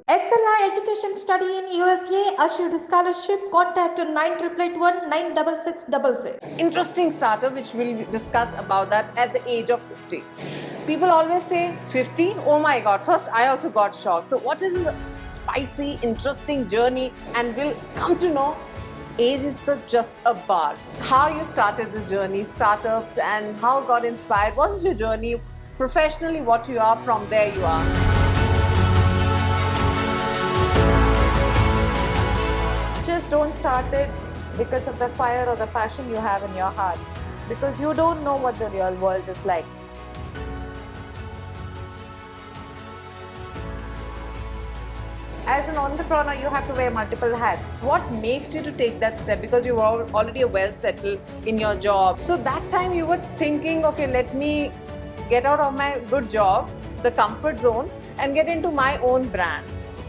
XLI Education Study in USA assured scholarship. Contact 9881 96666. Interesting startup which we'll discuss about that at the age of 50. People always say 50, oh my god, first I also got shocked. So what is this spicy, interesting journey, and we'll come to know age is just a bar. How you started this journey, startups, and how got inspired. What is your journey professionally, what you are, from there you are. Just don't start it because of the fire or the passion you have in your heart, because you don't know what the real world is like. As an entrepreneur, you have to wear multiple hats. What makes you to take that step? Because you were already well settled in your job. So that time you were thinking, okay, let me get out of my good job, the comfort zone, and get into my own brand.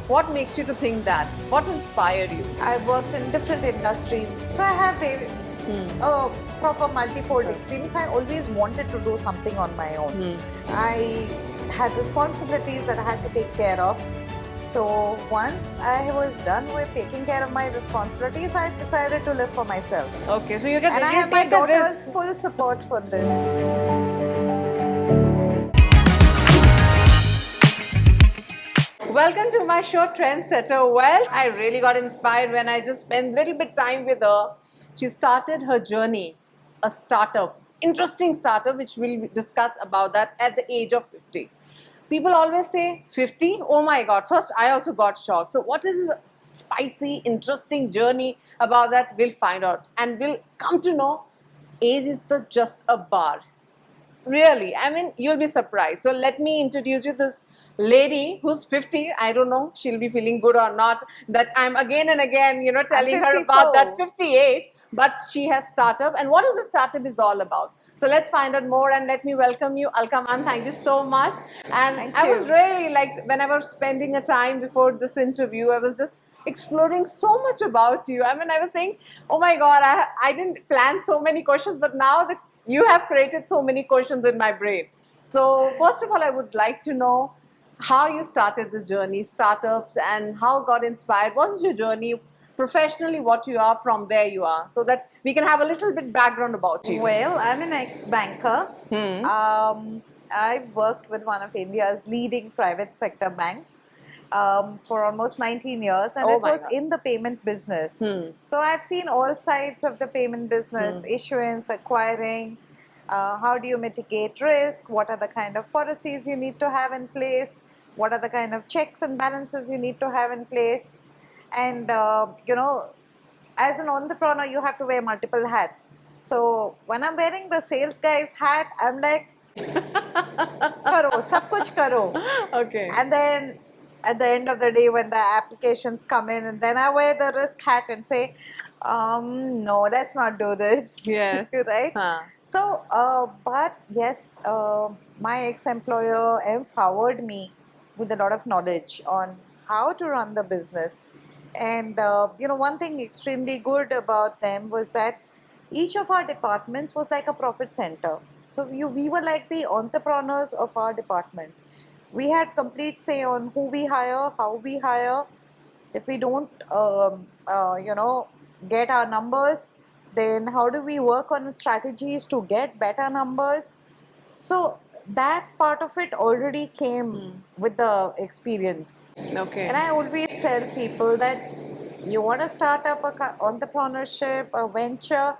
What makes you to think that? What inspired you? I've worked in different industries, so I have a proper multifold experience. I always wanted to do something on my own. I had responsibilities that I had to take care of. So once I was done with taking care of my responsibilities, I decided to live for myself. Okay, so you can And I really have my take a risk. daughter's full support for this. Welcome to my show, Trendsetter. Well, I really got inspired when I just spent a little bit time with her. She started her journey, a startup, interesting startup, which we'll discuss about that at the age of 50. People always say 50, oh my god, first I also got shocked. So what is this spicy, interesting journey about that? We'll find out, and we'll come to know age is just a bar. Really, I mean, you'll be surprised. So let me introduce you this lady who's 50. I don't know she'll be feeling good or not that I'm again and again, telling her about that 54. 58. But she has startup, and what is the startup is all about. So let's find out more, and let me welcome you, Alkaman. Thank you so much. And Thank I was you. really like, when I was spending a time before this interview, I was just exploring so much about you. I mean, I was saying, oh my God, I didn't plan so many questions, but now you have created so many questions in my brain. So first of all, I would like to know how you started this journey, startups, and how got inspired. What is your journey professionally, what you are, from where you are, so that we can have a little bit background about you. Well, I'm an ex-banker. I've worked with one of India's leading private sector banks for almost 19 years, and Oh it my was God. in the payment business. So I've seen all sides of the payment business: issuance, acquiring. How do you mitigate risk? What are the kind of policies you need to have in place? What are the kind of checks and balances you need to have in place? And as an entrepreneur, you have to wear multiple hats. So when I'm wearing the sales guy's hat, I'm like, karo, sab kuch karo. Okay. And then at the end of the day, when the applications come in, and then I wear the risk hat and say, no, let's not do this. Yes. Right? Huh. So, but yes, my ex-employer empowered me with a lot of knowledge on how to run the business. And, one thing extremely good about them was that each of our departments was like a profit center. So we were like the entrepreneurs of our department. We had complete say on who we hire, how we hire. If we don't, get our numbers, then how do we work on strategies to get better numbers? So that part of it already came with the experience. Okay. And I always tell people that you want to start up a entrepreneurship, a venture,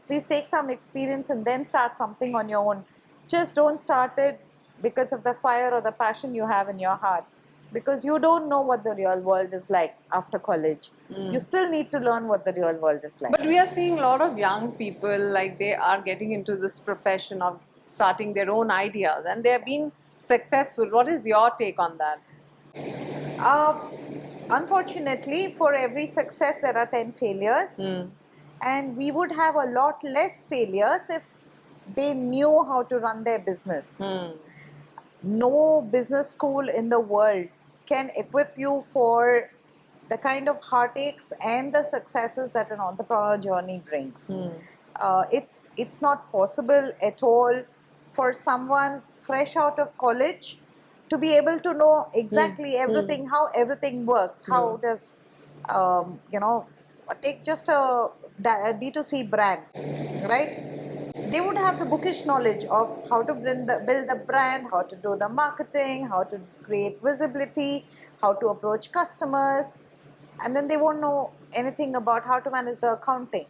please take some experience and then start something on your own. Just don't start it because of the fire or the passion you have in your heart, because you don't know what the real world is like after college. You still need to learn what the real world is like. But we are seeing a lot of young people, like they are getting into this profession of starting their own ideas, and they have been successful. What is your take on that? Unfortunately, for every success, there are 10 failures. And we would have a lot less failures if they knew how to run their business. No business school in the world can equip you for the kind of heartaches and the successes that an entrepreneur journey brings. It's not possible at all for someone fresh out of college to be able to know exactly everything, how everything works, how does, take just a D2C brand, right? They would have the bookish knowledge of how to build the brand, how to do the marketing, how to create visibility, how to approach customers, and then they won't know anything about how to manage the accounting.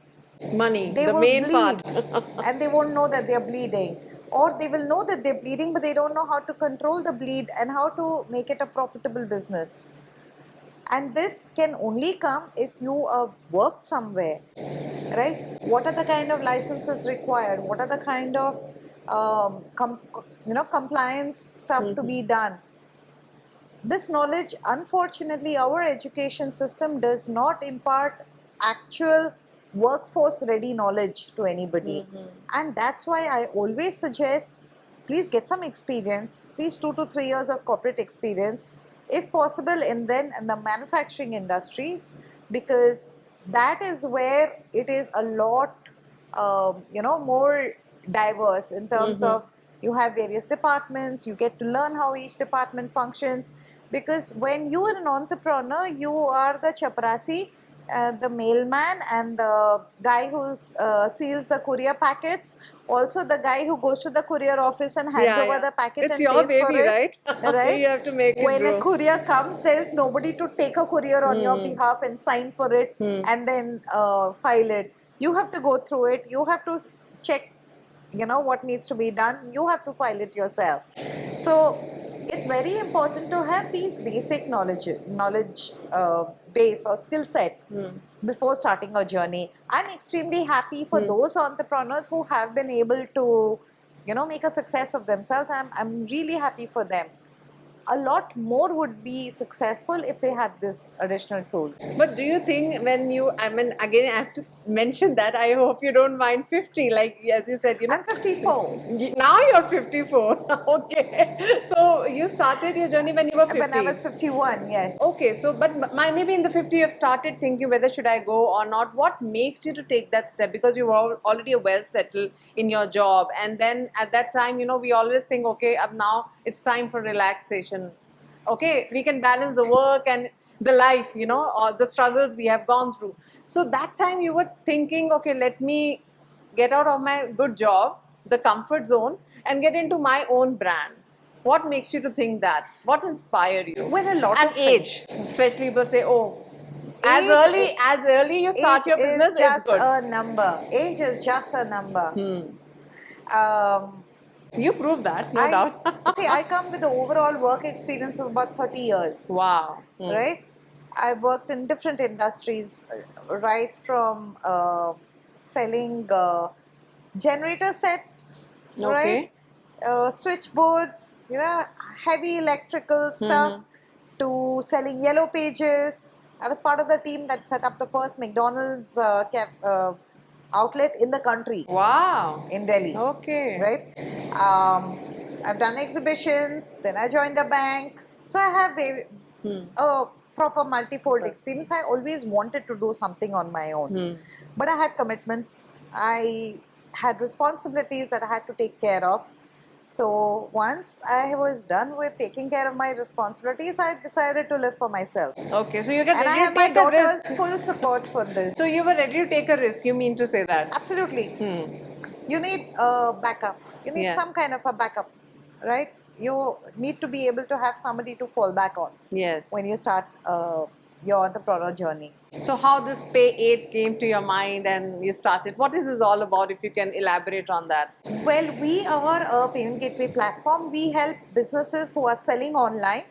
Money, They the will main bleed part. and they won't know that they're bleeding, or they will know that they're bleeding but they don't know how to control the bleed and how to make it a profitable business. And this can only come if you have worked somewhere, right? What are the kind of licenses required? What are the kind of compliance stuff to be done? This knowledge, unfortunately, our education system does not impart actual workforce ready knowledge to anybody. And that's why I always suggest, please get some experience, at least 2 to 3 years of corporate experience, if possible, in the manufacturing industries, because that is where it is a lot more diverse in terms of, you have various departments, you get to learn how each department functions. Because when you are an entrepreneur, you are the chaprasi, the mailman, and the guy who seals the courier packets, also the guy who goes to the courier office and hands over the packet It's and your pays for baby, it. right? Right? You have to make it When a grow. courier comes, there is nobody to take a courier on your behalf and sign for it and then file it. You have to go through it. You have to check, what needs to be done. You have to file it yourself. So it's very important to have these basic knowledge base or skill set before starting a journey. I'm extremely happy for those entrepreneurs who have been able to, make a success of themselves. I'm really happy for them. A lot more would be successful if they had this additional tools. But do you think when you, I mean, again, I have to mention that, I hope you don't mind 50, like as you said, I'm 54. Now you're 54. Okay. So you started your journey when you were 50. When I was 51, yes. Okay, so but maybe in the 50 you've started thinking whether should I go or not. What makes you to take that step? Because you were already well settled in your job, and then at that time, we always think, okay, up now it's time for relaxation. Okay, we can balance the work and the life, or the struggles we have gone through. So that time you were thinking, okay, let me get out of my good job, the comfort zone, and get into my own brand. What makes you to think that? What inspired you? Well, a lot and of age, things. especially people say, oh, as Age early you start Age your business, is it's just good. a number. Age is just a number. Um, You prove that, no I doubt. see. I come with the overall work experience of about 30 years. Wow. Right? I've worked in different industries, right from selling generator sets, right? Switchboards, heavy electrical stuff, to selling yellow pages. I was part of the team that set up the first McDonald's outlet in the country. Wow. In Delhi. Okay. Right? I've done exhibitions, then I joined a bank. So I have a proper multifold experience. I always wanted to do something on my own. But I had commitments. I had responsibilities that I had to take care of. So once I was done with taking care of my responsibilities, I decided to live for myself. Okay, so you get And I ready to have my take a daughter's risk. full support for this. So you were ready to take a risk, you mean to say that? Absolutely. You need a backup. You need some kind of a backup, right? You need to be able to have somebody to fall back on. Yes. When you start your entrepreneur journey. So how this Pay 8 came to your mind and you started? What is this all about, if you can elaborate on that? Well, we are a payment gateway platform. We help businesses who are selling online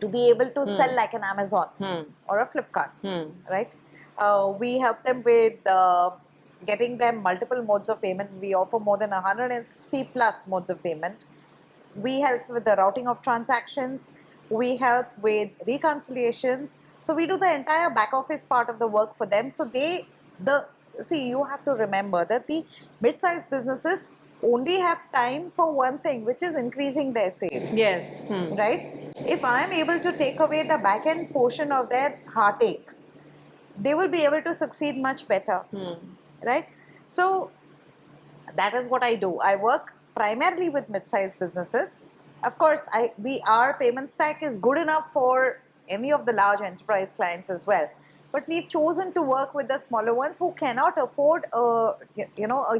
to be able to sell like an Amazon or a Flipkart, right? We help them with getting them multiple modes of payment. We offer more than 160 plus modes of payment. We help with the routing of transactions. We help with reconciliations. So we do the entire back office part of the work for them. So you have to remember that the mid-sized businesses only have time for one thing, which is increasing their sales. Yes. Right? If I am able to take away the back end portion of their heartache, they will be able to succeed much better. Right? So that is what I do. I work primarily with mid-sized businesses, Of course, our payment stack is good enough for any of the large enterprise clients as well. But we've chosen to work with the smaller ones who cannot afford a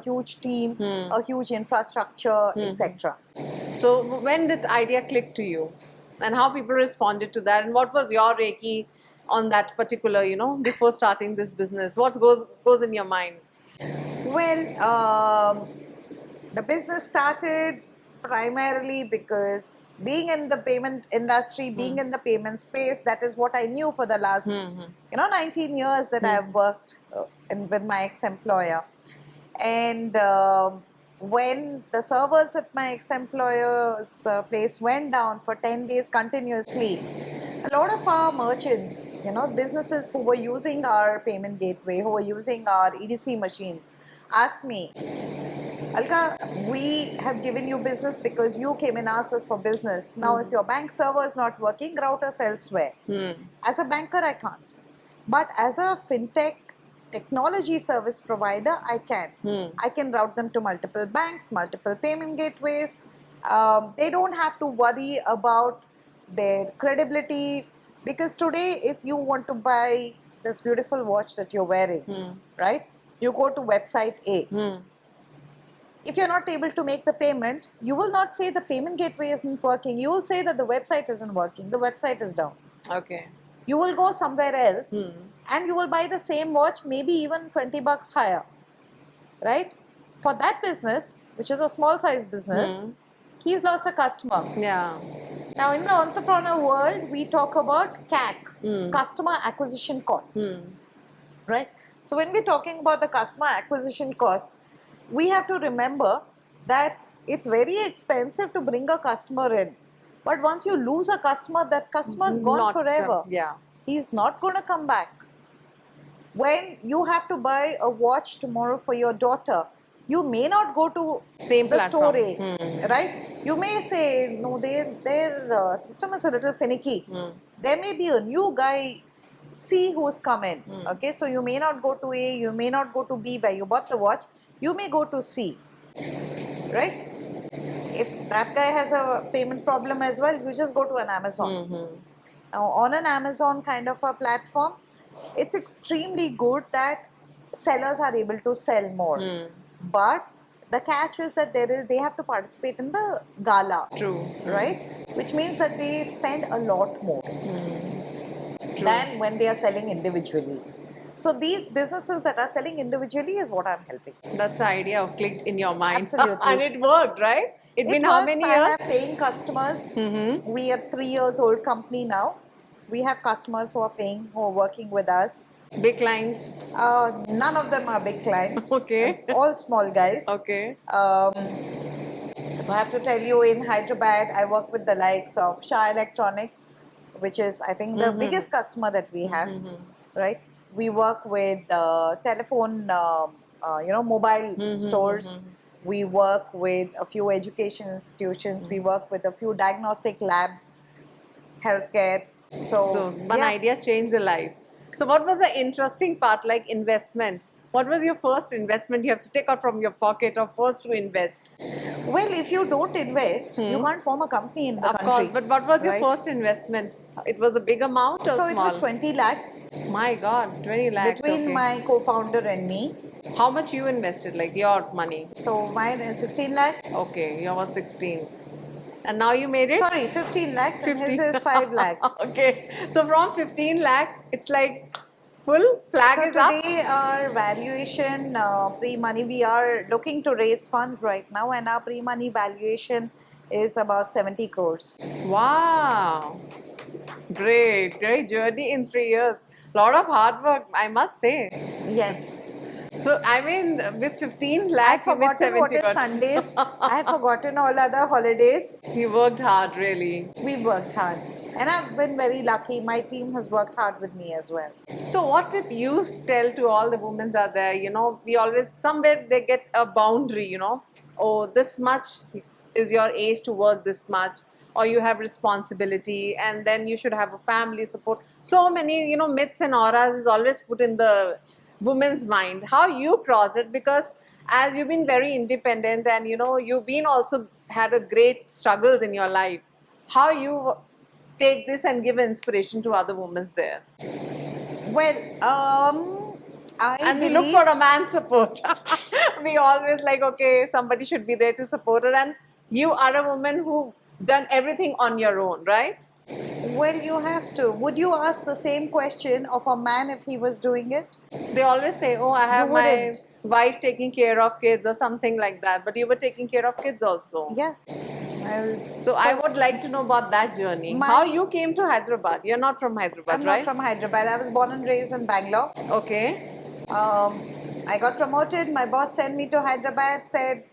huge team, a huge infrastructure, etc. So when did idea click to you, and how people responded to that, and what was your Reiki on that particular, before starting this business? What goes in your mind? Well, the business started primarily because being in the payment industry, being in the payment space, that is what I knew for the last 19 years that I've worked with my ex-employer. And when the servers at my ex-employer's place went down for 10 days continuously, a lot of our merchants, businesses who were using our payment gateway, who were using our EDC machines, asked me, Alka, we have given you business because you came and asked us for business. Now, if your bank server is not working, route us elsewhere. As a banker, I can't. But as a fintech technology service provider, I can. I can route them to multiple banks, multiple payment gateways. They don't have to worry about their credibility, because today, if you want to buy this beautiful watch that you're wearing, right? You go to website A. If you're not able to make the payment, you will not say the payment gateway isn't working. You will say that the website isn't working. The website is down. Okay. You will go somewhere else and you will buy the same watch, maybe even 20 bucks higher, right? For that business, which is a small size business, he's lost a customer. Yeah. Now, in the entrepreneur world, we talk about CAC, customer acquisition cost, right? So when we're talking about the customer acquisition cost, we have to remember that it's very expensive to bring a customer in. But once you lose a customer, that customer's gone forever. Yeah. He's not going to come back. When you have to buy a watch tomorrow for your daughter, you may not go to Same the platform. store A, right? You may say, no, their system is a little finicky. There may be a new guy C who's come in. Okay, so you may not go to A, you may not go to B where you bought the watch. You may go to C, right? If that guy has a payment problem as well, you just go to an Amazon. Now, on an Amazon kind of a platform, it's extremely good that sellers are able to sell more. But the catch is that they have to participate in the gala. True. Right? Which means that they spend a lot more than when they are selling individually. So these businesses that are selling individually is what I'm helping. That's the idea of clicked in your mind. Absolutely. And it worked, right? It's been how many I years? have paying customers. We are 3 years old company now. We have customers who are working with us. Big clients. None of them are big clients. Okay. All small guys. Okay. If I have to tell you, in Hyderabad, I work with the likes of Shah Electronics, which is, I think, the biggest customer that we have, right? We work with telephone, mobile stores. We work with a few education institutions. We work with a few diagnostic labs, healthcare. So one idea changed the life. So what was the interesting part, like investment? What was your first investment you have to take out from your pocket or first to invest? Well, if you don't invest, you can't form a company in the Of country. course, but what was your right? first investment? It was a big amount or So small? it was 20 lakhs My God, 20 lakhs. between okay. my co-founder and me. How much you invested, like your money? So mine is 16 lakhs. Okay, yours was 16. And now you made it? Sorry, 15 lakhs and his 15. is 5 lakhs. Okay, so from 15 lakh, it's like full flag So is up. today our valuation pre-money, we are looking to raise funds right now, and our pre-money valuation is about 70 crores. Wow, great journey in 3 years. Lot of hard work, I must say. Yes. So I mean, with 15 I've lakhs, you made forgotten 70 what is crores. Sundays. I've forgotten all other holidays. You worked hard, really. We worked hard. And I've been very lucky. My team has worked hard with me as well. So what tip you tell to all the women out there? We always, somewhere they get a boundary, oh, this much is your age to work this much, or you have responsibility, and then you should have a family support. So many, myths and auras is always put in the woman's mind. How you cross it? Because as you've been very independent and, you've been also had a great struggles in your life. How you take this and give inspiration to other women there? Well, I And we believe look for a man support. We always like, okay, somebody should be there to support her. And you are a woman who done everything on your own, right? well, you have to. Would you ask the same question of a man if he was doing it? They always say, oh, I have my wouldn't. wife taking care of kids or something like that. But you were taking care of kids also. Yeah. So I would like to know about that journey. How you came to Hyderabad? You're not from Hyderabad, I'm right? not from Hyderabad. I was born and raised in Bangalore. Okay. I got promoted. My boss sent me to Hyderabad, said,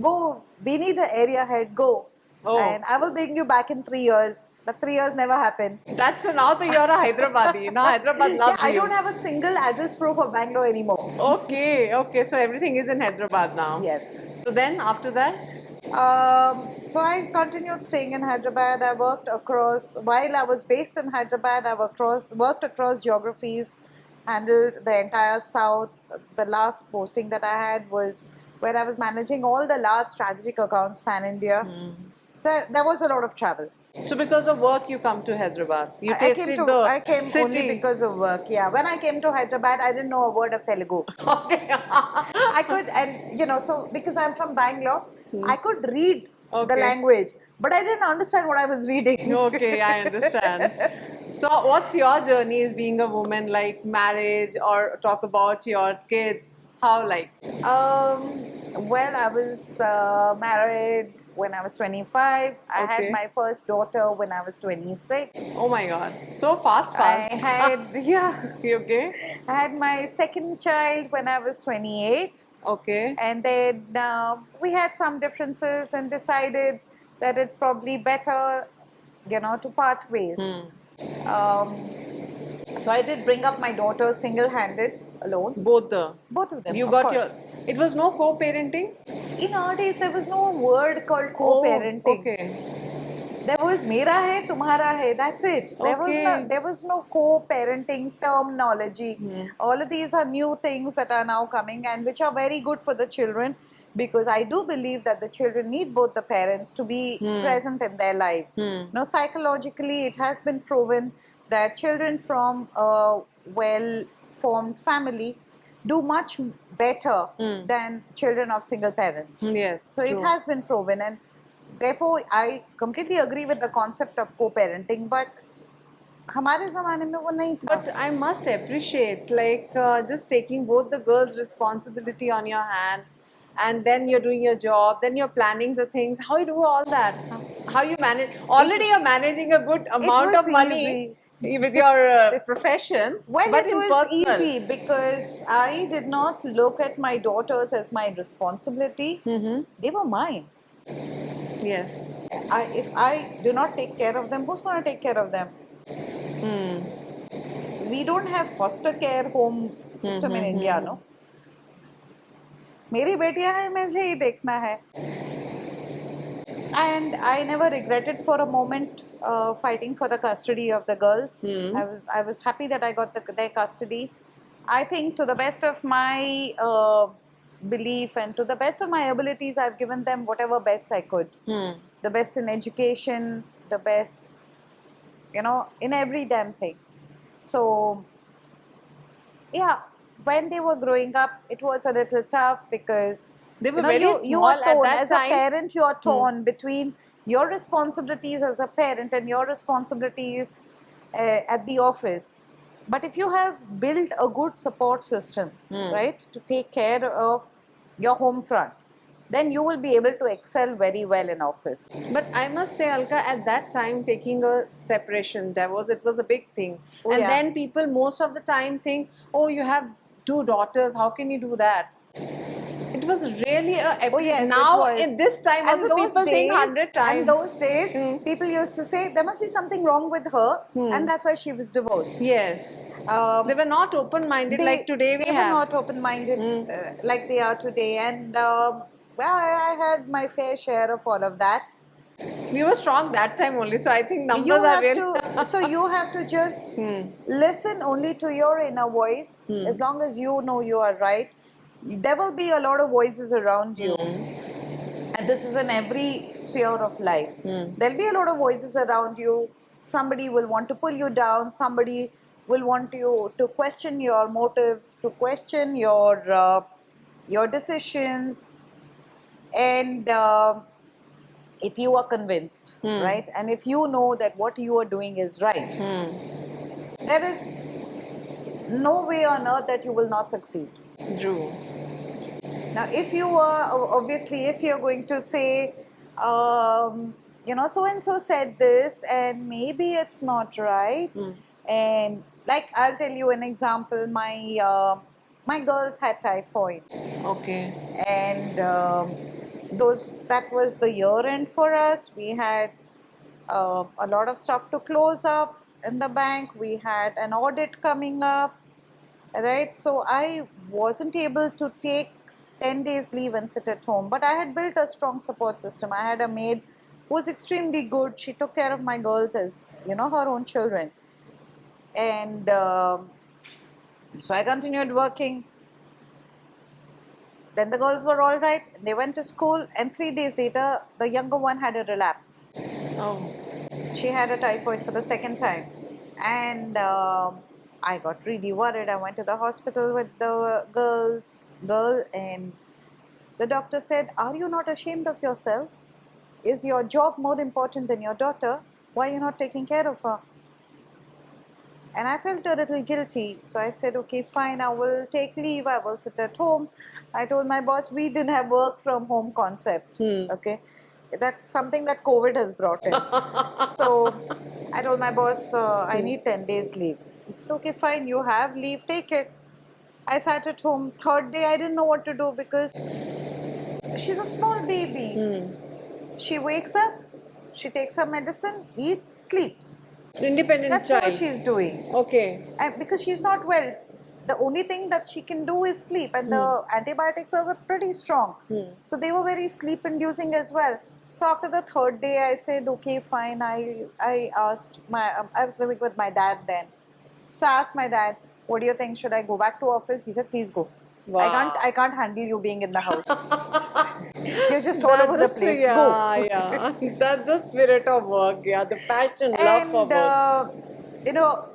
go, we need an area head, go. Oh. And I will bring you back in 3 years. But 3 years never happened. That's now that you're a Hyderabadi. Now Hyderabad loves I you. don't have a single address proof of Bangalore anymore. Okay. So everything is in Hyderabad now. Yes. So then after that? So I continued staying in Hyderabad. I worked across, while I was based in Hyderabad, I worked across geographies, handled the entire South. The last posting that I had was where I was managing all the large strategic accounts pan-India. So there was a lot of travel. So because of work you come to Hyderabad. You I tasted came the city. only because of work. Yeah, when I came to Hyderabad, I didn't know a word of Telugu. Okay. I could, and so because I'm from Bangalore, I could read the Okay. language, but I didn't understand what I was reading. Okay, I understand. So what's your journey as being a woman, like marriage or talk about your kids? How like? Well, I was married when I was 25. I Okay. had my first daughter when I was 26. Oh my God. So fast. I had You okay? I had my second child when I was 28. Okay. And then we had some differences and decided that it's probably better, to part ways. So I did bring up my daughter single-handed, alone. Both Both of them. You of got course. your. It was no co-parenting. In our days, there was no word called co-parenting. Oh, okay. There was mera hai, tumhara hai. That's it. Okay. There was no co-parenting terminology. All of these are new things that are now coming and which are very good for the children, because I do believe that the children need both the parents to be present in their lives. Now, psychologically, it has been proven that children from a well-formed family do much better than children of single parents. Yes, So it true. has been proven, and therefore I completely agree with the concept of co-parenting, but हमारे ज़माने में वो नहीं था. But I must appreciate just taking both the girls' responsibility on your hand, and then you're doing your job, then you're planning the things. How you do all that? How you manage? Already you're managing a good amount was of money with your profession. Well, but it in was personal. easy because I did not look at my daughters as my responsibility. They were mine. Yes. If I do not take care of them, who's going to take care of them? We don't have foster care home system in India, no? मेरी बेटियां हैं, मुझे ही देखना है. And I never regretted for a moment fighting for the custody of the girls. I was happy that I got their custody. I think to the best of my belief and to the best of my abilities, I've given them whatever best I could. The best in education, the best, in every damn thing. So, yeah, when they were growing up, it was a little tough because They were you small are torn. at that As time. a parent, you are torn between your responsibilities as a parent and your responsibilities at the office. But if you have built a good support system, right, to take care of your home front, then you will be able to excel very well in office. But I must say, Alka, at that time, taking a separation, divorce, it was a big thing. Oh, and yeah. then people most of the time think, oh, you have 2 daughters, how can you do that? It was really a Yes, now it was. in this time And also those people think days- 100 times. And those days, people used to say there must be something wrong with her, and that's why she was divorced. Yes. They were not open-minded like today we They were have. not open-minded like they are today, and I had my fair share of all of that. We were strong that time only, so I think numbers You are have really. so you have to just listen only to your inner voice. As long as you know you are right, there will be a lot of voices around you. And this is in every sphere of life. There'll be a lot of voices around you. Somebody will want to pull you down. Somebody will want you to question your motives, to question your decisions. And if you are convinced, right, and if you know that what you are doing is right, there is no way on earth that you will not succeed. True. Now, if you are, obviously, if you're going to say, so and so said this, and maybe it's not right, and like I'll tell you an example. My girls had typhoid, Okay. and that was the year end for us. We had a lot of stuff to close up in the bank. We had an audit coming up, right? So I wasn't able to take 10 days leave and sit at home, but I had built a strong support system. I had a maid who was extremely good. She took care of my girls as her own children, and so I continued working. Then the girls were all right. They went to school, and 3 days later, the younger one had a relapse. Oh. She had a typhoid for the second time, and I got really worried. I went to the hospital with the girl, and the doctor said, "Are you not ashamed of yourself? Is your job more important than your daughter? Why are you not taking care of her?" And I felt a little guilty, so I said, "Okay, fine, I will take leave. I will sit at home." I told my boss, we didn't have work from home concept. Okay, that's something that COVID has brought in. So I told my boss, I need 10 days leave. He said, "Okay, fine, you have leave, take it." I sat at home. Third day, I didn't know what to do because she's a small baby. She wakes up, she takes her medicine, eats, sleeps. Independent That's child. all she's doing. Okay. And because she's not well, the only thing that she can do is sleep, and the antibiotics were pretty strong. So they were very sleep inducing as well. So after the third day, I said, "Okay, fine." I asked I was living with my dad then. So I asked my dad, "What do you think? Should I go back to office?" He said, "Please go. Wow. I can't handle you being in the house. You're just all That's over the place. Go." Yeah. That's the spirit of work. Yeah, the passion, love for And work.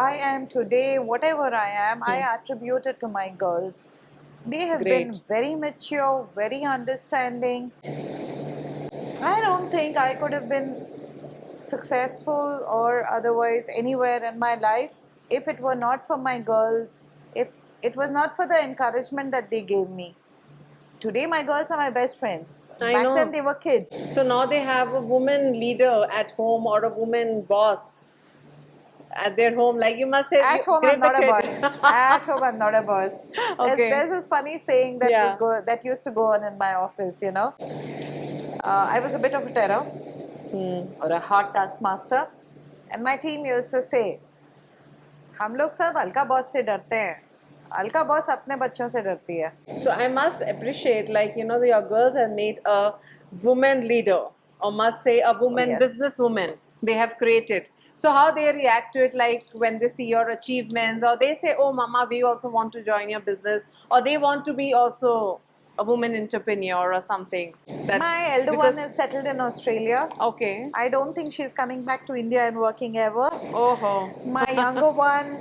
I am today, whatever I am, I attribute it to my girls. They have been Great. very mature, very understanding. I don't think I could have been successful or otherwise anywhere in my life if it were not for my girls, if it was not for the encouragement that they gave me. Today, my girls are my best friends. I Back know. then, they were kids. So now they have a woman leader at home or a woman boss at their home. Like you must say, At home, I'm not a boss. At home, I'm not a boss. Okay. There's this funny saying that Yeah. that used to go on in my office. I was a bit of a terror or a hard taskmaster, and my team used to say, "हम लोग सब Alka boss से डरते हैं. Alka boss अपने बच्चों से डरती है." So I must appreciate, like, your girls have made a woman leader, or must say a woman yes. businesswoman they have created. So how they react to it, like when they see your achievements, or they say, "Oh, mama, we also want to join your business," or they want to be also a woman entrepreneur or something. My elder one is settled in Australia. Okay. I don't think she's coming back to India and working ever. Oh. My younger one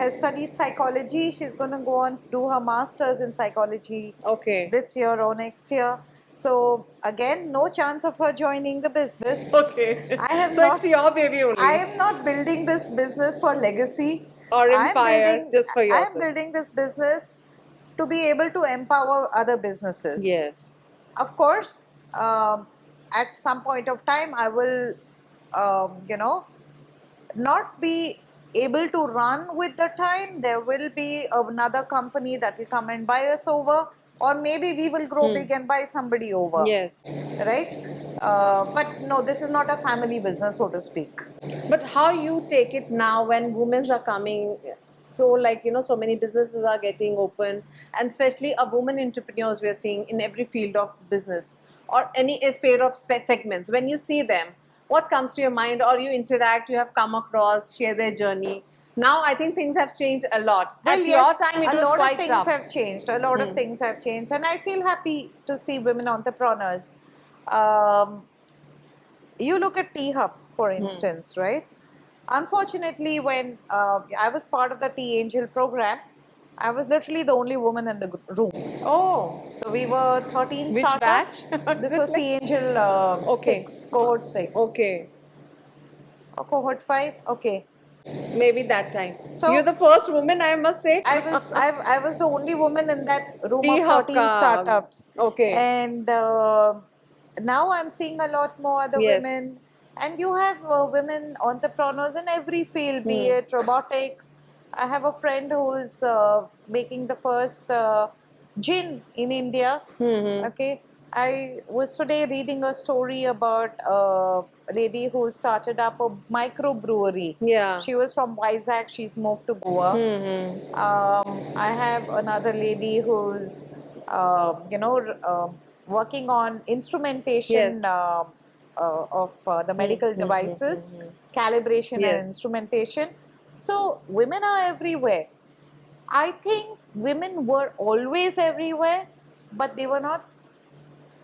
has studied psychology. She's going to go on to do her master's in psychology Okay. this year or next year. So again, no chance of her joining the business. Okay. I have so not, it's your baby only. I am not building this business for legacy or empire, just for yourself. I am building this business to be able to empower other businesses. Yes. Of course, at some point of time, I will, not be able to run with the time. There will be another company that will come and buy us over, or maybe we will grow big and buy somebody over. Yes. Right? But no, this is not a family business, so to speak. But how you take it now when women are coming? So like, so many businesses are getting open, and especially a woman entrepreneurs we are seeing in every field of business or any sphere of segments. When you see them, what comes to your mind, or you interact, you have come across, share their journey? Now I think things have changed a lot. Well, At yes, your time it a was lot quite of things tough. have changed. A lot of things have changed, and I feel happy to see women entrepreneurs. You look at T Hub, for instance, right? Unfortunately, when I was part of the T Angel program, I was literally the only woman in the room. Oh, So we were 13 which batch? startups. This was T Angel Okay. 6, cohort 6. Okay, Or cohort 5? Okay. maybe that time. So- You're the first woman, I must say. I was the only woman in that room of T-Hub 13 ka- startups. Okay. And now I'm seeing a lot more other Yes. women. And you have women entrepreneurs in every field, be it robotics. I have a friend who's making the first gin in India. Okay. I was today reading a story about a lady who started up a microbrewery. Yeah. She was from Vizag. She's moved to Goa. I have another lady who's, working on instrumentation Yes. of the medical devices, calibration and Yes. instrumentation. So women are everywhere. I think women were always everywhere, but they were not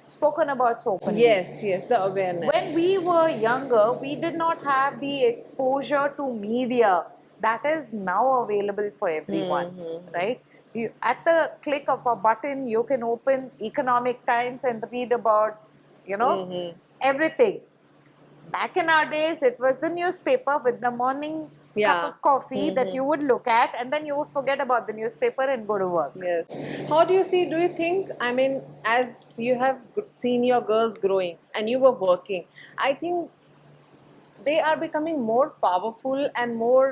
spoken about so openly. Yes, yes, the awareness. When we were younger, we did not have the exposure to media that is now available for everyone, right? You, at the click of a button, you can open Economic Times and read about, everything. Back in our days, it was the newspaper with the morning Yeah. cup of coffee that you would look at, and then you would forget about the newspaper and go to work. Yes. How do you see, do you think, I mean, as you have seen your girls growing and you were working, I think they are becoming more powerful and more,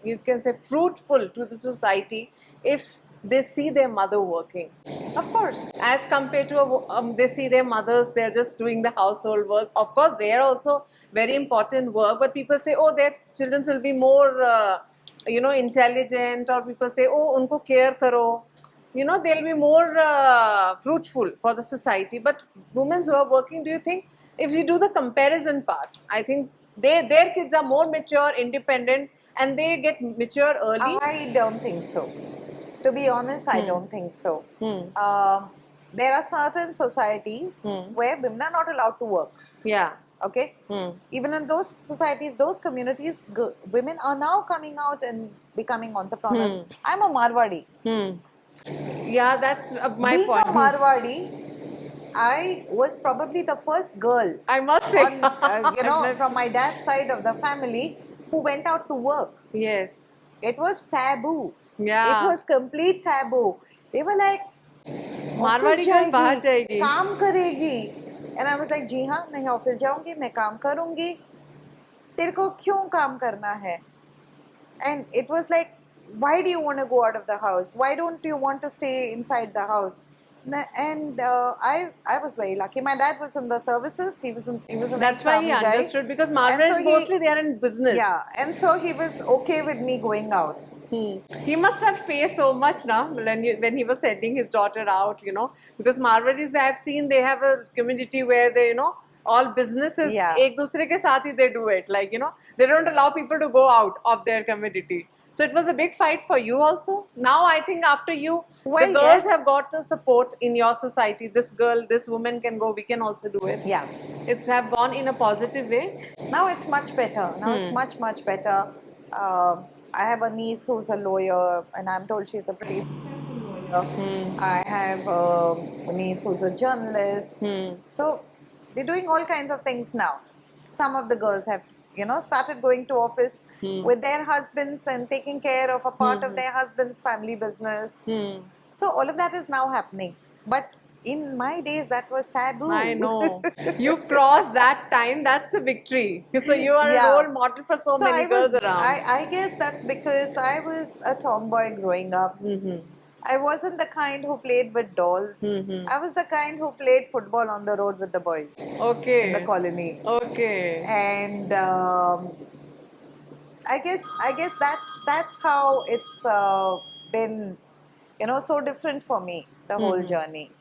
you can say, fruitful to the society if they see their mother working. Of course. As compared to they see their mothers, they're just doing the household work. Of course, they are also very important work, but people say, oh, their children will be more, intelligent, or people say, oh, unko care karo. They'll be more fruitful for the society. But women who are working, do you think, if you do the comparison part, I think their kids are more mature, independent, and they get mature early. I don't think so. To be honest, I don't think so. There are certain societies where women are not allowed to work. Yeah. Okay? Even in those societies, those communities, women are now coming out and becoming entrepreneurs. I'm a Marwadi. Yeah, that's my Being point. a Marwadi, I was probably the first girl I must say. on, from my dad's side of the family who went out to work. Yes. It was taboo. Yeah. It was complete taboo. They were like, Marwari girl बाहर जाएगी. काम करेगी. And I was like, जी हाँ, मैं office जाऊंगी, मैं काम करूंगी. तेरे को क्यों काम करना है? And it was like, why do you want to go out of the house? Why don't you want to stay inside the house? And I was very lucky. My dad was in the services. He was an That's why he ex-army guy. understood, because And Marwaris so mostly they are in business. Yeah, and so he was okay with me going out. He must have faced so much now when he was sending his daughter out, because Marwaris, I have seen, they have a community where they, all businesses, Yeah. ek dusre ke saath hi they do it. Like, they don't allow people to go out of their community. So it was a big fight for you also. Now I think after you, Well, the girls yes. have got the support in your society. This girl, this woman can go, we can also do it. Yeah. It's have gone in a positive way. Now it's much better. Now it's much, much better. I have a niece who's a lawyer, and I'm told she's a pretty lawyer. I have a niece who's a journalist. So they're doing all kinds of things now. Some of the girls have, started going to office with their husbands and taking care of a part of their husband's family business. So all of that is now happening. But in my days, that was taboo. I know. You crossed that time, that's a victory. So you are Yeah. a role model for so many I girls was, around. I guess that's because I was a tomboy growing up. I wasn't the kind who played with dolls. I was the kind who played football on the road with the boys Okay. in the colony. Okay. And I guess that's how it's been, so different for me, the whole journey.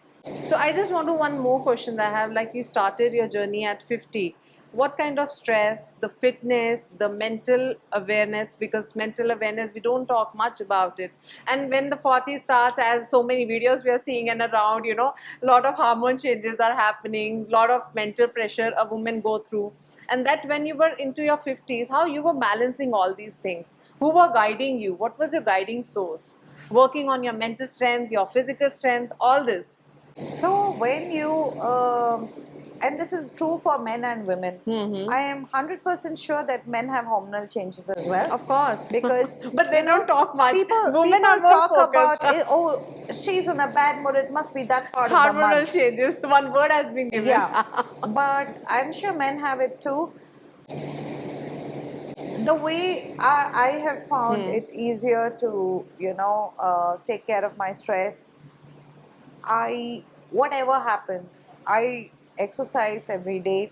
So I just want to one more question that I have. Like, you started your journey at 50. what kind of stress, the fitness, the mental awareness, because mental awareness, we don't talk much about it. And when the 40 starts, as so many videos we are seeing and around, a lot of hormone changes are happening, lot of mental pressure a woman go through. And that when you were into your 50s, how you were balancing all these things? Who were guiding you? What was your guiding source? Working on your mental strength, your physical strength, all this. So when you, and this is true for men and women, I am 100% sure that men have hormonal changes as well. Of course. Because but they don't talk much. People, Women are people more talk focused. about, oh, she's in a bad mood. It must be that part of the Hormonal month. changes. One word has been given. Yeah, but I'm sure men have it too. The way I have found it easier to, take care of my stress, whatever happens, I exercise every day.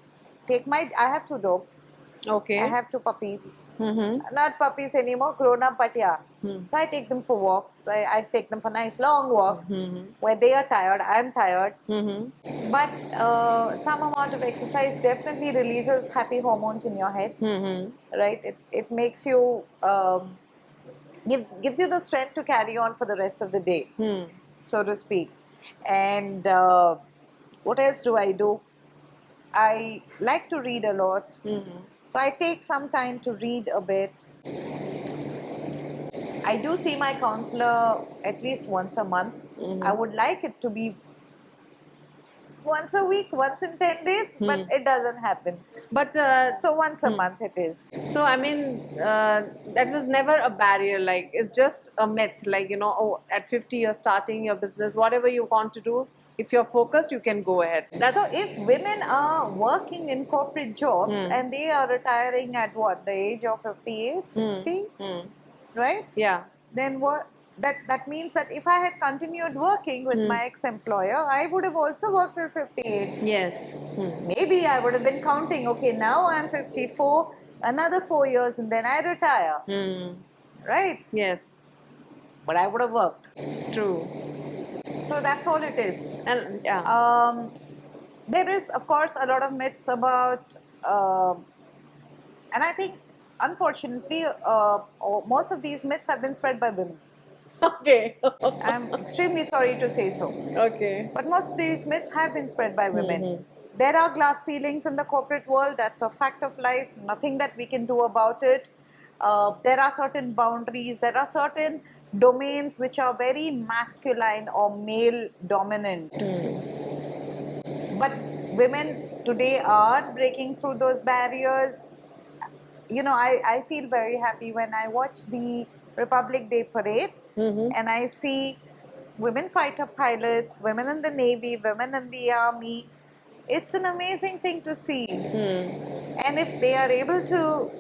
I have 2 dogs. Okay. I have 2 puppies. Not puppies anymore, grown up, but yeah. So I take them for walks. I take them for nice long walks where they are tired, I'm tired. But some amount of exercise definitely releases happy hormones in your head, right? It makes you, gives you the strength to carry on for the rest of the day, so to speak. And what else do I do? I like to read a lot. So I take some time to read a bit. I do see my counselor at least once a month. I would like it to be once a week, once in 10 days, but it doesn't happen. But So once a month it is. so I mean, that was never a barrier. Like it's just a myth. Like at 50 you're starting your business. Whatever you want to do, if you're focused, you can go ahead. So if women are working in corporate jobs and they are retiring at what, the age of 58, 60, right? Yeah. Then what? That means that if I had continued working with my ex-employer, I would have also worked till 58. Yes. Maybe I would have been counting, okay, now I'm 54, another 4 years and then I retire. Right? Yes. But I would have worked. True. So that's all it is. And yeah. There is, of course, a lot of myths about, and I think, unfortunately, most of these myths have been spread by women. Okay. I'm extremely sorry to say so. Okay. But most of these myths have been spread by women. There are glass ceilings in the corporate world. That's a fact of life. Nothing that we can do about it. There are certain boundaries. There are certain domains which are very masculine or male dominant. But women today are breaking through those barriers. I feel very happy when I watch the Republic Day parade and I see women fighter pilots, women in the Navy, women in the Army. It's an amazing thing to see. And if they are able to,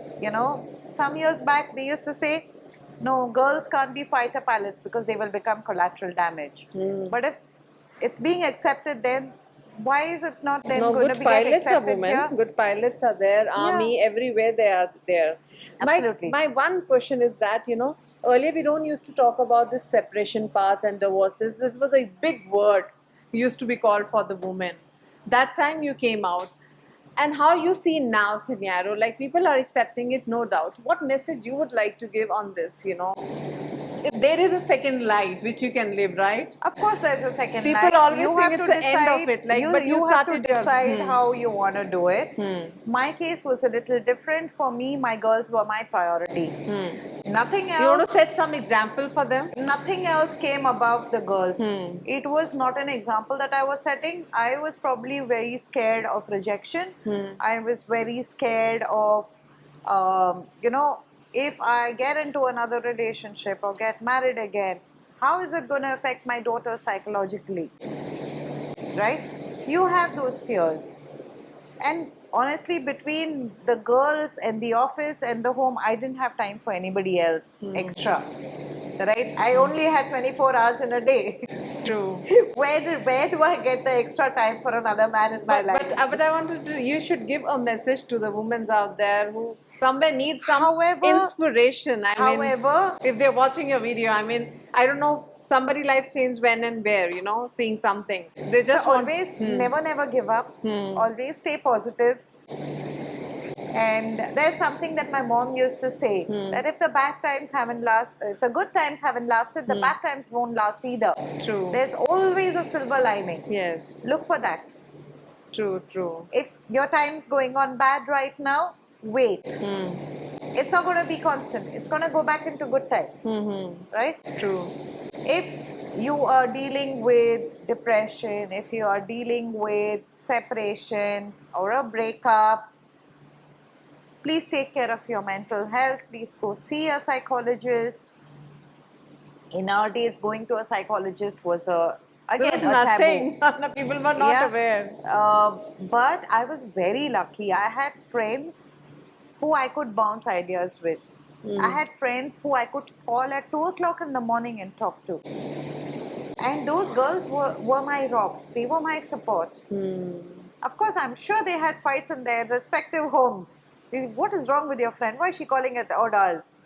some years back they used to say, no, girls can't be fighter pilots because they will become collateral damage. But if it's being accepted, then why is it not then going to good be get pilots are accepted women. here? Good pilots are there. Army, everywhere they are there. Absolutely. My one question is that earlier we don't used to talk about this separation parts and divorces. This was a big word used to be called for the women. That time you came out. And how you see now scenario, like people are accepting it, no doubt. What message you would like to give on this, If there is a second life which you can live, right? Of course, there's a second People life. always You think have it's to the end of decide. it, like, you but you have to started your- decide how you want to do it. My case was a little different. For me, my girls were my priority. Nothing else. You want to set some example for them? Nothing else came above the girls. It was not an example that I was setting. I was probably very scared of rejection. I was very scared of, if I get into another relationship or get married again, how is it going to affect my daughter psychologically? Right? You have those fears. And honestly, between the girls and the office and the home, I didn't have time for anybody else extra. Right? I only had 24 hours in a day. True. Where do I get the extra time for another man in my life? But I wanted to, you should give a message to the women out there who somewhere need some However- inspiration. I mean, however- if they're watching your video, I mean, I don't know, somebody life change when and where, seeing something. They just So want, always never give up. Always stay positive. And there's something that my mom used to say, that if the bad times haven't lasted, if the good times haven't lasted, the bad times won't last either. True. There's always a silver lining. Yes. Look for that. True, true. If your time's going on bad right now, wait. It's not going to be constant. It's going to go back into good times. Right? True. If you are dealing with depression, if you are dealing with separation or a breakup, please take care of your mental health. Please go see a psychologist. In our days, going to a psychologist was again There was a nothing. taboo. People were not Yeah. aware. But I was very lucky. I had friends who I could bounce ideas with. I had friends who I could call at 2 o'clock in the morning and talk to. And those girls were my rocks. They were my support. Of course, I'm sure they had fights in their respective homes. What is wrong with your friend? Why is she calling at the odd hours?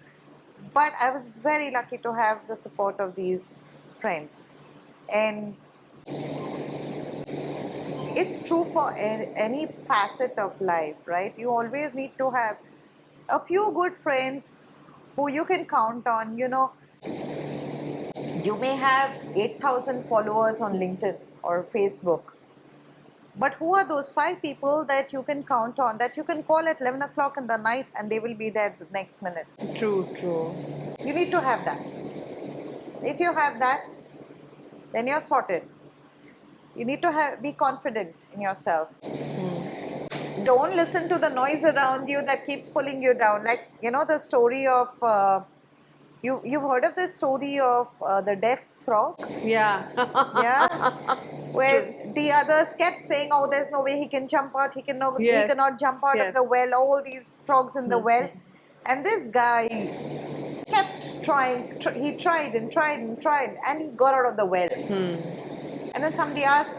But I was very lucky to have the support of these friends. And it's true for any facet of life, right? You always need to have a few good friends who you can count on. You know, you may have 8,000 followers on LinkedIn or Facebook. But who are those 5 people that you can count on, that you can call at 11 o'clock in the night and they will be there the next minute? True, true. You need to have that. If you have that, then you're sorted. You need to be confident in yourself. Don't listen to the noise around you that keeps pulling you down. Like, you know, the story of, you've heard of the story of the deaf frog? Yeah. Yeah. Where the others kept saying, oh, there's no way he can jump out. He cannot jump out of the well. All these frogs in the well. And this guy kept trying. He tried and tried and tried, and he got out of the well. And then somebody asked,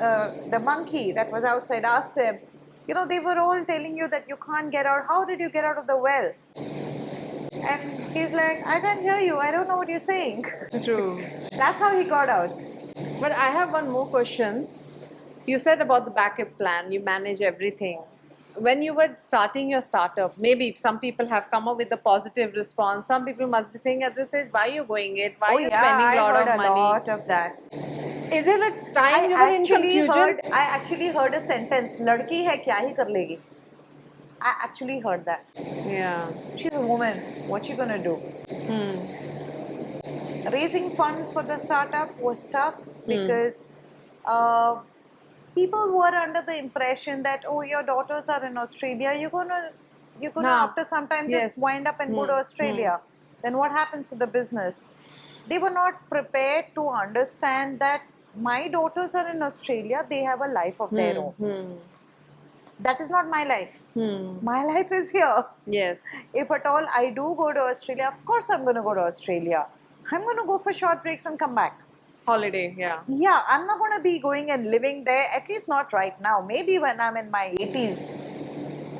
the monkey that was outside asked him, you know, they were all telling you that you can't get out. How did you get out of the well? And he's like, I can't hear you. I don't know what you're saying. True. That's how he got out. But I have one more question. You said about the backup plan, you manage everything. When you were starting your startup, maybe some people have come up with a positive response. Some people must be saying at this age, why are you going it? Why are you spending a lot of money? I heard a lot of that. Is it a time you were in confusion? I actually heard a sentence, ladki hai kya hi kar legi. I actually heard that. Yeah. She's a woman. What's she gonna do? Raising funds for the startup was tough because people were under the impression that, oh, your daughters are in Australia. You're gonna after some time just wind up and go to Australia. Then what happens to the business? They were not prepared to understand that my daughters are in Australia. They have a life of their own. That is not my life. My life is here. Yes. If at all I do go to Australia, of course I'm going to go to Australia. I'm going to go for short breaks and come back. Holiday, yeah. Yeah, I'm not going to be going and living there, at least not right now. Maybe when I'm in my 80s,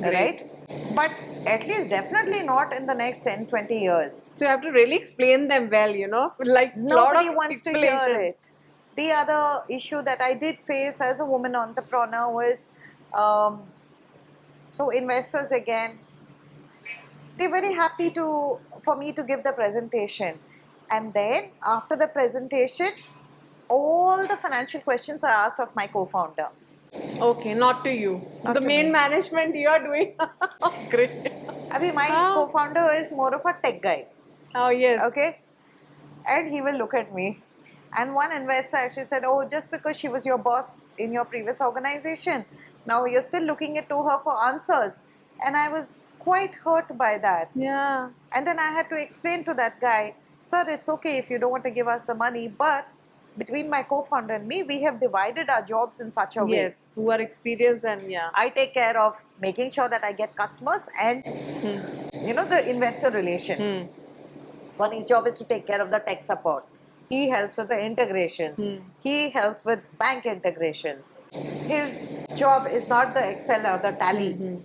right? But at least definitely not in the next 10, 20 years. So you have to really explain them well, you know? Like nobody wants to hear it. The other issue that I did face as a woman entrepreneur was, so investors again, they're very happy for me to give the presentation. And then after the presentation, all the financial questions are asked of my co-founder. Okay, not to you. Not the to main me. management you are doing. Great. My co-founder is more of a tech guy. Oh, yes. Okay. And he will look at me. And one investor actually said, oh, just because she was your boss in your previous organization, now you're still looking to her for answers. And I was quite hurt by that. Yeah. And then I had to explain to that guy, sir, it's okay if you don't want to give us the money, but between my co-founder and me, we have divided our jobs in such a way. Yes, who are experienced and I take care of making sure that I get customers and, the investor relation. Funny's job is to take care of the tech support. He helps with the integrations. He helps with bank integrations. His job is not the Excel or the Tally.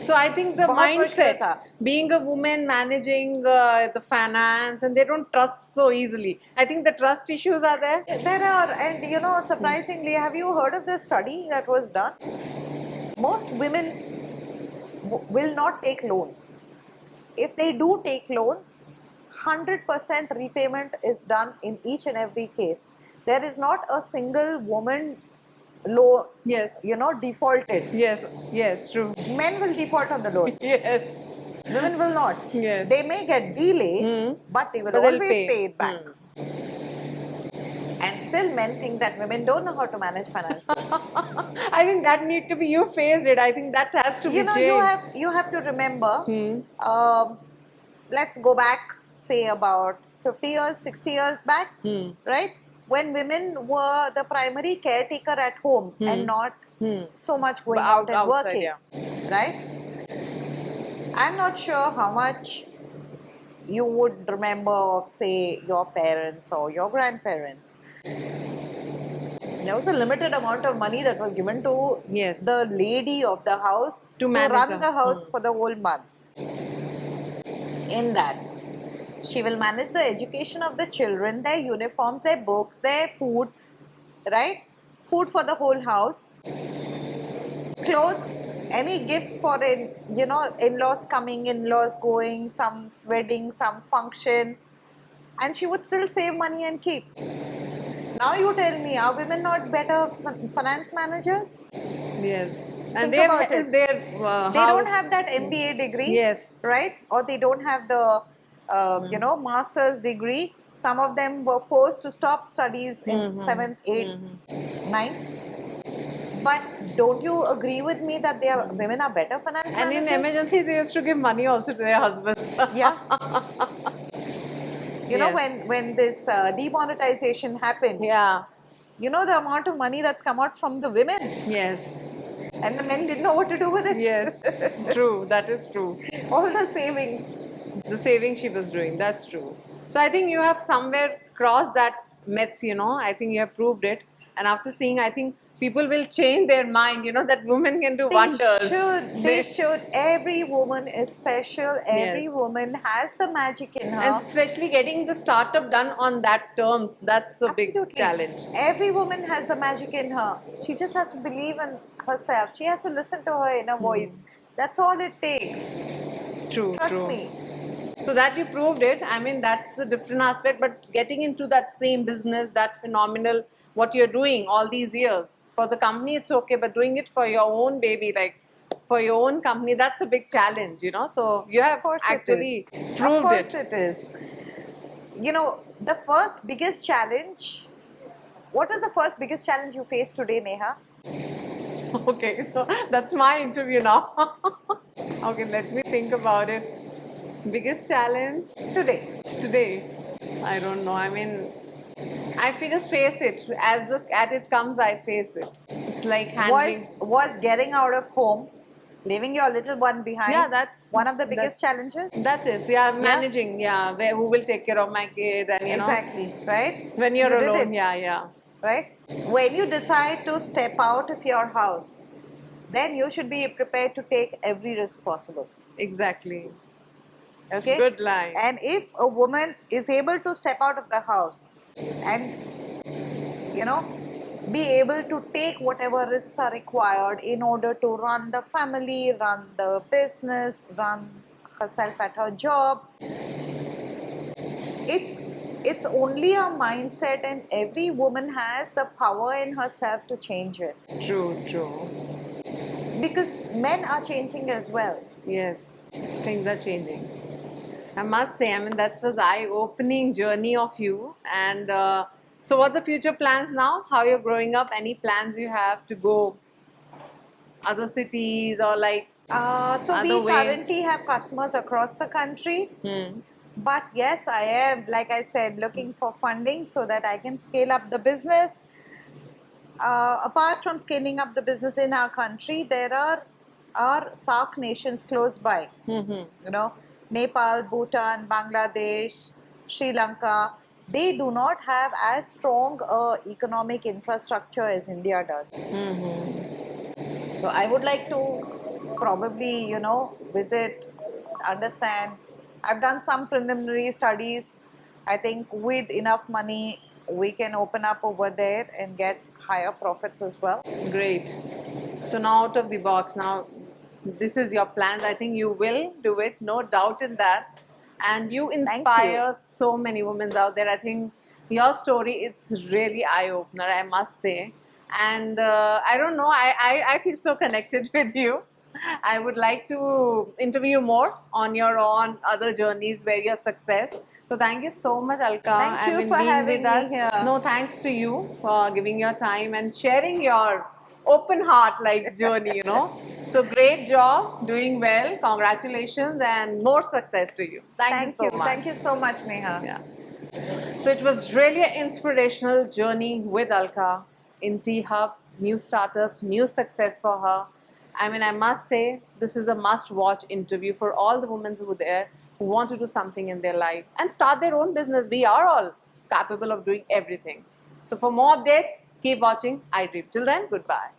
So I think the mindset, being a woman managing the finance, and they don't trust so easily. I think the trust issues are there. There are, and surprisingly, have you heard of the study that was done? Most women will not take loans. If they do take loans, 100% repayment is done in each and every case. There is not a single woman loan, Yes. defaulted. Yes. Yes. True. Men will default on the loans. Yes. Women will not. Yes. They may get delayed, Hmm. but they will But they'll always pay it back. Hmm. And still men think that women don't know how to manage finances. I think that need to be, you phased it. I think that has to be you changed. have to remember, Hmm. let's go back, say about 50 years, 60 years back, Hmm. right? When women were the primary caretaker at home and not Hmm. so much going Out- out and outside, working, yeah. right? I'm not sure how much you would remember of, say, your parents or your grandparents. There was a limited amount of money that was given to Yes. the lady of the house To to manage run the- the house Hmm. for the whole month. In that, she will manage the education of the children, their uniforms, their books, their food, right? Food for the whole house, clothes, any gifts for in-laws coming, in-laws going, some wedding, some function, and she would still save money and keep. Now you tell me, are women not better finance managers? Yes. And Think about it. Their They don't have that MBA degree, Yes. right? Or they don't have the master's degree. Some of them were forced to stop studies in 7th, 8th, 9th. But don't you agree with me that women are better finance And in managers? emergency, they used to give money also to their husbands. Yeah. Yes. When this demonetization happened, Yeah. the amount of money that's come out from the women, Yes. and the men didn't know what to do with it. Yes. True. That is true. All the savings. The saving she was doing. That's true. So I think you have somewhere crossed that myth, I think you have proved it. And after seeing, I think people will change their mind, that women can do wonders. They should. Every woman is special. Every Yes. woman has the magic in her. And especially getting the startup done on that terms, that's a big Absolutely. challenge. Every woman has the magic in her. She just has to believe in herself. She has to listen to her inner voice. That's all it takes. True, Trust true. me. So that you proved it. I mean, that's the different aspect. But getting into that same business, that phenomenal, what you're doing all these years for the company, it's okay. But doing it for your own baby, like for your own company, that's a big challenge. So you have Of course actually it is. proved Of course it. it is. The first biggest challenge. What was the first biggest challenge you faced today, Neha? Okay, so that's my interview now. Okay, let me think about it. Biggest challenge Today. today? I don't know. I mean, just face it as it comes. I face it. It's like handling. Was getting out of home, leaving your little one behind. Yeah, that's one of the biggest challenges. That is, managing. Yeah, who will take care of my kid and Exactly, right? when you're You did alone. it. Yeah. Right? When you decide to step out of your house, then you should be prepared to take every risk possible. Exactly. Okay? Good line. And if a woman is able to step out of the house and, be able to take whatever risks are required in order to run the family, run the business, run herself at her job, it's only a mindset, and every woman has the power in herself to change it. True. Because men are changing as well. Yes, things are changing. I must say, I mean, that was eye-opening journey of you. And so, what's the future plans now? How you're growing up? Any plans you have to go other cities or like? So we Other way. currently have customers across the country. But yes, I am, like I said, looking for funding so that I can scale up the business. Apart from scaling up the business in our country, there are SAARC nations close by. Nepal, Bhutan, Bangladesh, Sri Lanka. They do not have as strong economic infrastructure as India does. So I would like to probably, visit, understand. I've done some preliminary studies. I think with enough money, we can open up over there and get higher profits as well. Great. So now out of the box now, this is your plans. I think you will do it, no doubt in that. And you you. inspire so many women out there. I think your story is really eye-opener, I must say. And I don't know, I feel so connected with you. I would like to interview more on your own other journeys where your success. So thank you so much, Alka. Thank you for being having with us. me here. No, thanks to you for giving your time and sharing your open heart like journey, you know. So great job, doing well. Congratulations and more success to you. Thank you so much. Thank you so much, Neha. Yeah. So it was really an inspirational journey with Alka in T-Hub, new startups, new success for her. I mean, I must say, this is a must-watch interview for all the women who are there who want to do something in their life and start their own business. We are all capable of doing everything. So for more updates, keep watching iDream. Till then, goodbye.